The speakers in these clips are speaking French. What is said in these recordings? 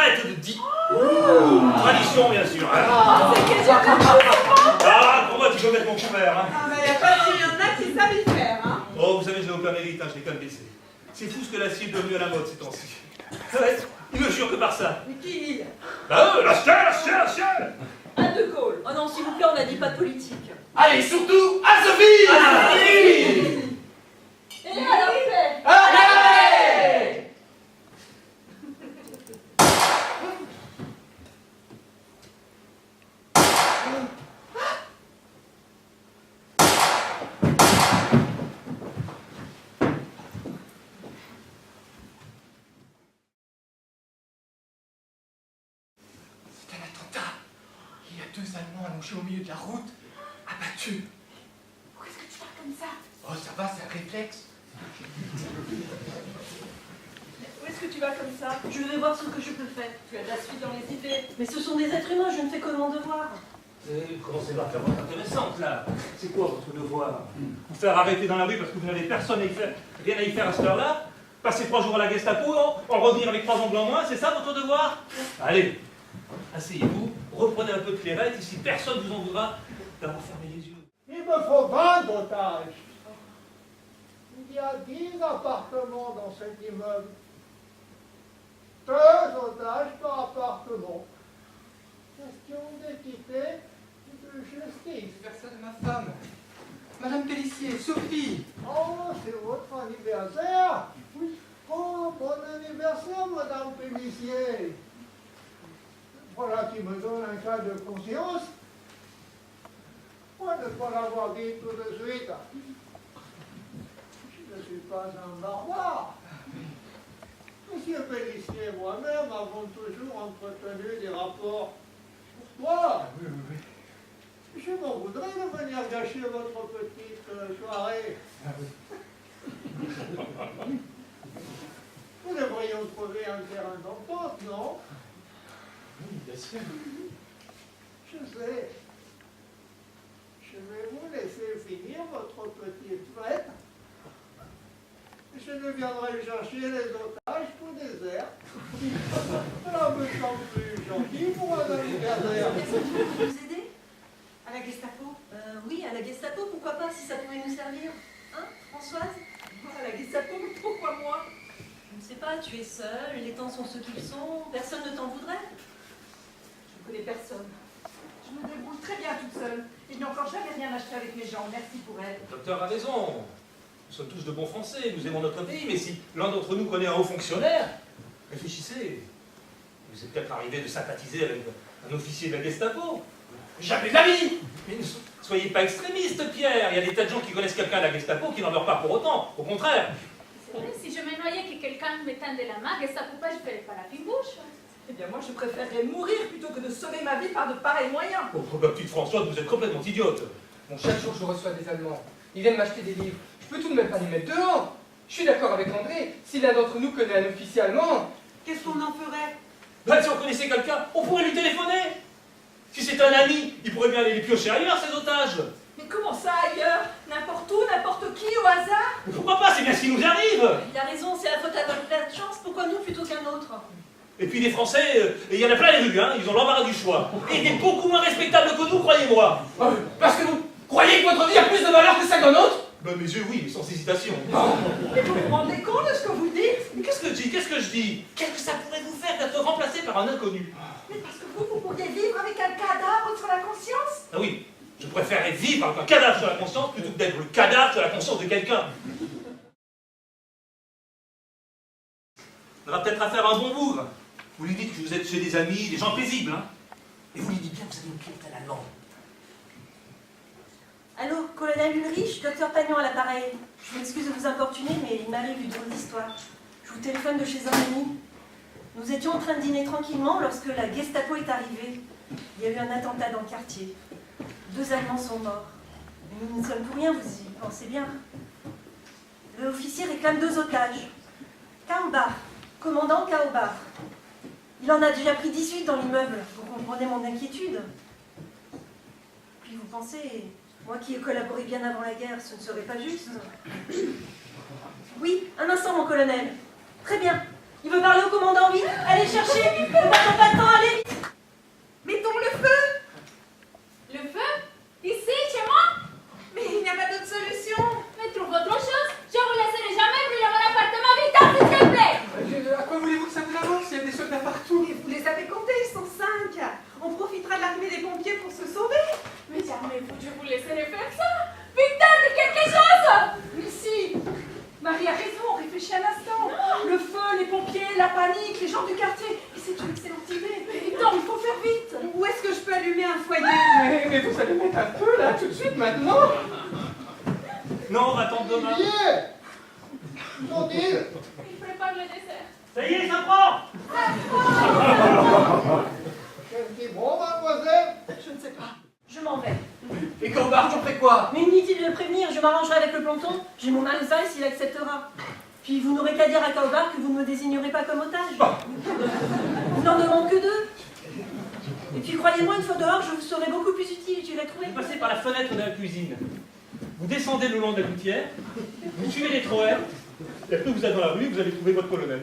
arrête de dire. Tradition, bien sûr. Hein. Ah, pour moi, tu peux mettre mon couvert. Hein. Ah, mais il y a pas de y en a qui savent y faire. Hein. Oh, vous savez, j'ai aucun mérite, hein, je n'ai qu'à le baisser. C'est fou ce que l'acier est devenu à la mode ces temps-ci. Ouais, il me jure que par ça. Mais qui il? Bah l'ancien. À De Gaulle. Oh non, s'il vous plaît, on n'a dit pas de politique. Allez, surtout, à Sophie! Et à la paix. Allez! C'est un attentat. Il y a 2 Allemands allongés au milieu de la route, abattus. Pourquoi est-ce que tu parles comme ça? Oh, ça va, c'est un réflexe. Où est-ce que tu vas comme ça? Je vais voir ce que je peux faire. Tu as de la suite dans les idées. Mais ce sont des êtres humains, je ne fais que mon devoir. Commencez par faire votre intéressante, là. C'est quoi votre devoir? Vous faire arrêter dans la rue parce que vous n'avez personne à y faire, rien à y faire à cette heure-là? Passer 3 jours à la Gestapo, en revenir avec 3 ongles en moins, c'est ça votre devoir? Allez, asseyez-vous, reprenez un peu de clairette, ici personne ne vous en voudra d'avoir fermé les yeux. Il me faut 20 otages. Il y a 10 appartements dans cet immeuble. 2 otages par appartement. Question d'équité et de justice. Anniversaire de ma femme. Madame Pellissier, Sophie. Oh, c'est votre anniversaire? Oui. Oh, bon anniversaire, Madame Pellissier. Voilà qui me donne un cas de conscience. Moi, ne pas l'avoir dit tout de suite. Je ne suis pas un barbare. Monsieur Pellissier et moi-même avons toujours entretenu des rapports courtois. Oui. Je m'en voudrais de venir gâcher votre petite soirée. Nous devrions trouver un terrain d'entente, non? Oui, bien sûr. Je sais. Je vais vous laisser finir votre petite fête. Je ne viendrai chercher les otages tout désert. Cela me semble plus gentil pour un anniversaire. Est-ce que tu peux nous aider? À la Gestapo? Oui, à la Gestapo, pourquoi pas, si ça pouvait nous servir. Hein, Françoise? À la Gestapo, mais pourquoi moi? Je ne sais pas, tu es seule, les temps sont ceux qu'ils sont, personne ne t'en voudrait. Je ne connais personne. Je me débrouille très bien toute seule. Je n'ai encore jamais rien acheté avec mes gens. Merci pour elle. Le docteur a raison. Nous sommes tous de bons Français, nous aimons notre pays, mais si l'un d'entre nous connaît un haut fonctionnaire, réfléchissez. Vous êtes peut-être arrivé de sympathiser avec un officier de la Gestapo. Jamais de la vie! Mais ne soyez pas extrémiste, Pierre. Il y a des tas de gens qui connaissent quelqu'un à la Gestapo qui n'en meurent pas pour autant. Au contraire. C'est vrai, si je me noyais que quelqu'un me tendait la main, que ça ne pas, je ne ferais pas la fine bouche. Eh bien, moi, je préférerais mourir plutôt que de sauver ma vie par de pareils moyens. Oh, ma petite Françoise, vous êtes complètement idiote. Bon, chaque jour, je reçois des Allemands. Ils viennent m'acheter des livres. Je peux tout de même pas les mettre dehors. Je suis d'accord avec André. Si l'un d'entre nous connaît un officier allemand, Qu'est-ce qu'on en ferait? Ben, si on connaissait quelqu'un, on pourrait lui téléphoner. Si c'est un ami, il pourrait bien aller les piocher ailleurs, ces otages. Mais comment ça ailleurs? N'importe où, n'importe qui, au hasard? Mais pourquoi pas, c'est bien ce qui nous arrive. Il a raison, c'est la faute à notre pleine chance, pourquoi nous plutôt qu'un autre? Et puis les Français, il y en a plein les rues, hein, ils ont l'embarras du choix. Et il est beaucoup moins respectable que nous, croyez-moi. parce que vous croyez que votre vie a plus de valeur que celle d'un autre? Ben mes yeux, oui, mais sans hésitation. Mais vous vous rendez compte de ce que vous dites? Mais qu'est-ce que je dis? Qu'est-ce que je dis? Qu'est-ce que ça pourrait vous faire d'être remplacé par un inconnu? Mais parce que vous pourriez vivre avec un cadavre sur la conscience? Ah oui, je préférerais vivre avec un cadavre sur la conscience plutôt que d'être le cadavre sur la conscience de quelqu'un. On aura peut-être affaire à un bon bougre. Vous lui dites que vous êtes chez des amis, des gens paisibles, hein. Et vous lui dites bien que vous avez une clientèle allemande. Allô, colonel Ulrich, docteur Pagnon à l'appareil. Je m'excuse de vous importuner, mais il m'arrive une drôle d'histoire. Je vous téléphone de chez un ami. Nous étions en train de dîner tranquillement lorsque la Gestapo est arrivée. Il y a eu un attentat dans le quartier. 2 Allemands sont morts. Mais nous ne sommes pour rien, vous y pensez bien. L'officier réclame 2 otages. Kaubach, commandant Kaubach. Il en a déjà pris 18 dans l'immeuble. Vous comprenez mon inquiétude. Puis vous pensez, moi qui ai collaboré bien avant la guerre, ce ne serait pas juste. Oui, un instant, mon colonel. Très bien. Il veut parler au commandant, vite. Allez le chercher. Ne perdons pas de temps, allez vite. Mettons le feu. Le feu? Ici, chez moi? Mais il n'y a pas d'autre solution. Mais trouve autre chose. Je vous laisserai jamais brûler mon appartement vite, s'il te plaît. À quoi voulez-vous que ça vous avance? Il y a des soldats partout. Et vous les avez comptés, ils sont 5. On profitera de l'arrivée des pompiers pour se sauver. Mais jamais je vous laisserai faire ça. Putain, c'est quelque chose. Mais si, Marie a raison, réfléchis un instant. Le feu, les pompiers, la panique, les gens du quartier. Et c'est une excellente idée. Non, il faut faire vite. Où est-ce que je peux allumer un foyer? Mais vous allez mettre un peu là, tout de suite, maintenant? Non, on va attendre demain. Mon Dieu. Il prépare le dessert. Ça y est, ça prend. Qu'est-ce qui bon, mademoiselle? Je ne sais pas. Je m'en vais. Et Kaobart, on fait quoi? Mais inutile de le prévenir, je m'arrangerai avec le planton. J'ai mon Alsace s'il acceptera. Puis vous n'aurez qu'à dire à Kaobart que vous ne me désignerez pas comme otage. Vous n'en demandez que 2. Et puis croyez-moi, une fois dehors, je vous serai beaucoup plus utile, tu vas trouver. Vous passez par la fenêtre de la cuisine. Vous descendez le long de la gouttière, vous suivez les troènes, et après vous êtes dans la rue, vous allez trouver votre colonel.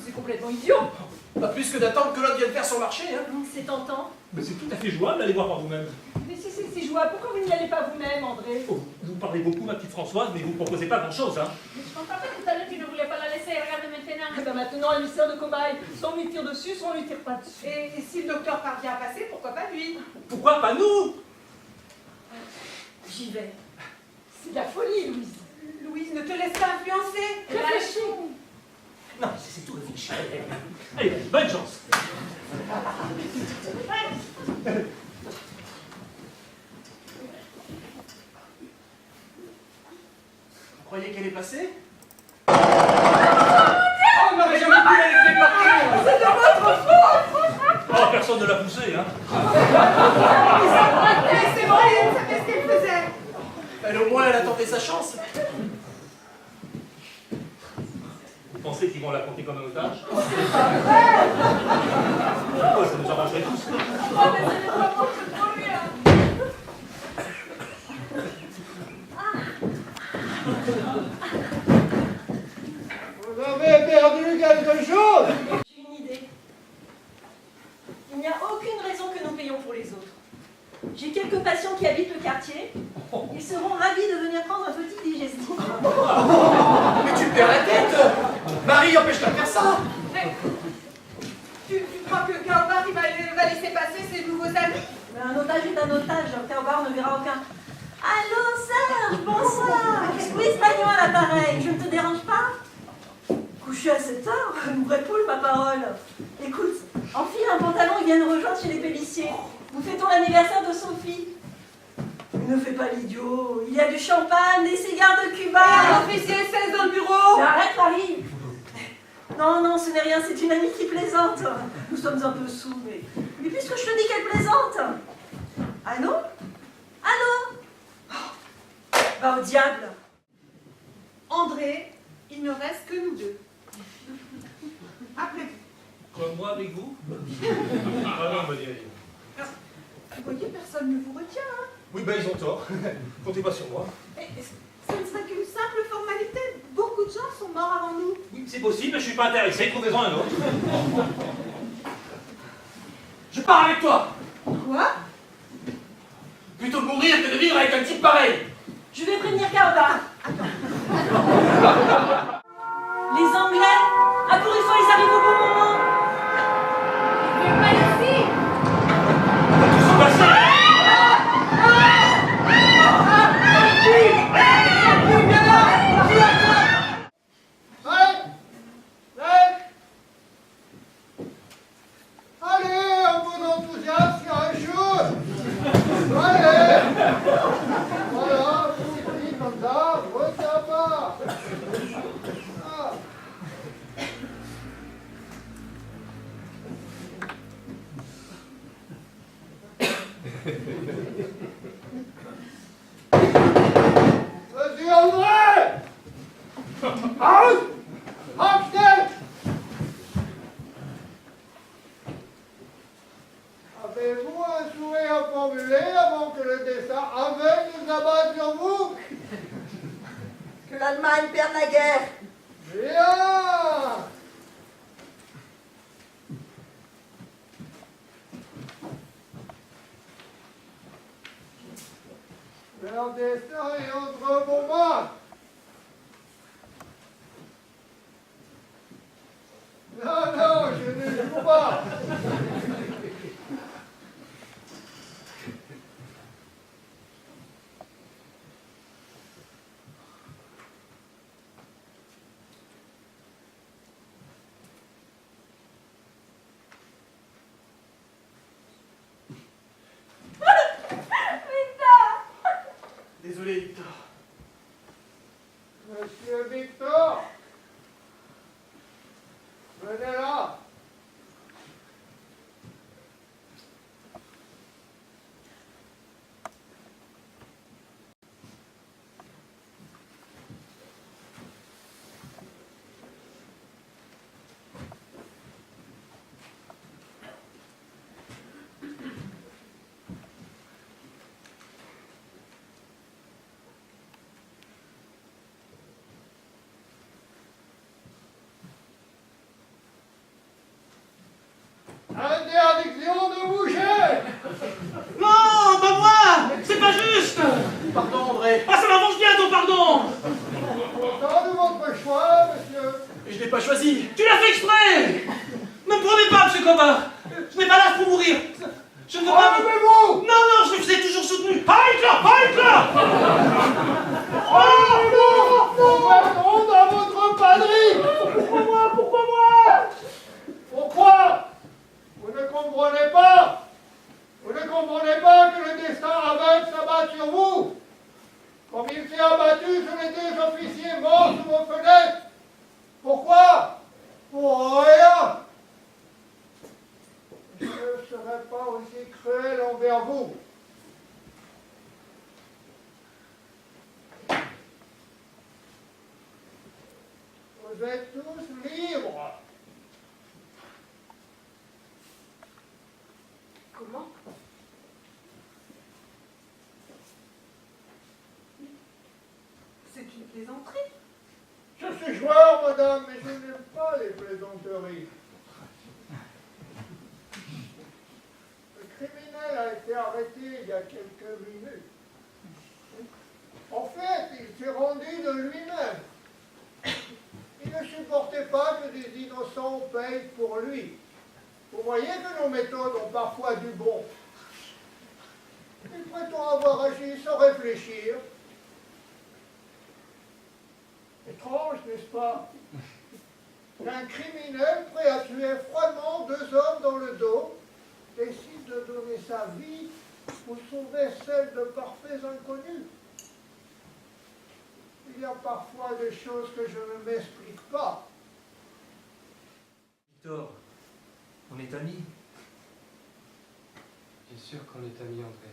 C'est complètement idiot. Pas plus que d'attendre que l'autre vienne faire son marché, hein. C'est tentant. Mais c'est tout à fait jouable d'aller voir par vous-même. Mais si c'est si jouable, pourquoi vous n'y allez pas vous-même, André? Oh, vous parlez beaucoup, ma petite Françoise, mais vous ne proposez pas grand-chose, hein. Mais je comprends pas, tout à l'heure tu ne voulais pas la laisser. Regarde maintenant. Eh ben maintenant, elle lui sert de cobaye. Soit on lui tire dessus, soit on lui tire pas dessus. Et si le docteur parvient à passer, pourquoi pas lui? Pourquoi pas nous? J'y vais. C'est de la folie, Louise. Louise, ne te laisse pas influencer. Réfléchis. Non, c'est tout réfléchi. Allez, bonne chance. Vous croyez qu'elle est passée? Oh, on n'aurait jamais pu la laisser partir. C'est de votre faute. Oh, personne ne l'a poussé, hein. C'est vrai, elle savait ce qu'elle faisait. Elle, au moins, elle a tenté sa chance. Vous pensez qu'ils vont la compter comme un otage? Pourquoi ça nous arrangerait tous? Oh, mais ce n'est pas bon, c'est trop bien. Vous avez perdu quelque chose? J'ai une idée. Il n'y a aucune raison que nous payions pour les autres. J'ai quelques patients qui habitent le quartier. Ils seront ravis de venir prendre un petit digestif. Mais tu perds la tête. Marie, empêche-la de faire ça. Tu crois que Kaobart il va laisser passer ses nouveaux amis? Mais un otage est un otage, Kaobart ne verra aucun. Allô Serge, bonsoir. Louise Pagnon à l'appareil, je ne te dérange pas? Couché à 7 heures, une vraie poule ma parole. Écoute, enfile un pantalon et viens nous rejoindre chez les Pélissiers. Nous fêtons l'anniversaire de Sophie. Ne fais pas l'idiot, il y a du champagne, des cigares de Cuba. L'officier 16 dans le bureau. Mais arrête Marie. Non, non, ce n'est rien, c'est une amie qui plaisante. Nous sommes un peu saouls, mais puisque je te dis qu'elle plaisante. Allô? Allô? Oh, bah au diable. André, il ne reste que nous deux. Après, Comme moi avec vous? Ah non, me direz. vous voyez, personne ne vous retient, hein? Oui, ben ils ont tort. Comptez pas sur moi. Et ce ne serait qu'une simple formalité. Beaucoup de gens sont morts avant nous. Oui, c'est possible, mais je suis pas intéressé. Trouvez-en un autre. Je pars avec toi. Quoi? Plutôt de mourir que de vivre avec un type pareil. Je vais prévenir Kaobart. Les Anglais, ah pour une fois ils arrivent au bon moment. Il vient pas ici. Tout se passe. Allez, un peu d'enthousiasme, il y a une chose. Allez. Voilà, petit comme ça, retiens pas. Ah. Leur destin est entre vos mains. Non, non, je ne joue pas. Désolé, Victor. Monsieur Victor, venez là. Interdiction de bouger. Non, pas moi! C'est pas juste! Pardon, André. Ah, ça m'avance bien ton pardon! Content de votre choix, monsieur. Je l'ai pas choisi. Tu l'as fait exprès! Ne me prenez pas, monsieur Cobard! Je n'ai pas l'âge pour mourir! Je ne veux pas... Enlevez-vous. Non, non, je vous ai toujours soutenu! Haït là! Haït là! Enlevez-vous. Nous reviendrons dans votre patrie. Pourquoi moi? Pourquoi moi? Pourquoi? Vous ne comprenez pas? Vous ne comprenez pas que le destin aveugle s'abatte sur vous? Comme il s'est abattu sur les deux officiers morts sous vos fenêtres? Pourquoi? Pour rien. Je ne serai pas aussi cruel envers vous. Vous êtes tous libres. Comment? C'est une plaisanterie. Je suis joueur, madame, mais je n'aime pas les plaisanteries. Le criminel a été arrêté il y a quelques minutes. En fait, il s'est rendu de lui-même. Il ne supportait pas que des innocents payent pour lui. Vous voyez que nos méthodes ont parfois du bon. Il prétend avoir agi sans réfléchir. Étrange, n'est-ce pas? Qu'un criminel prêt à tuer froidement deux hommes dans le dos décide de donner sa vie pour sauver celle de parfaits inconnus. Il y a parfois des choses que je ne m'explique pas. Victor, on est amis. Bien sûr qu'on est amis, André.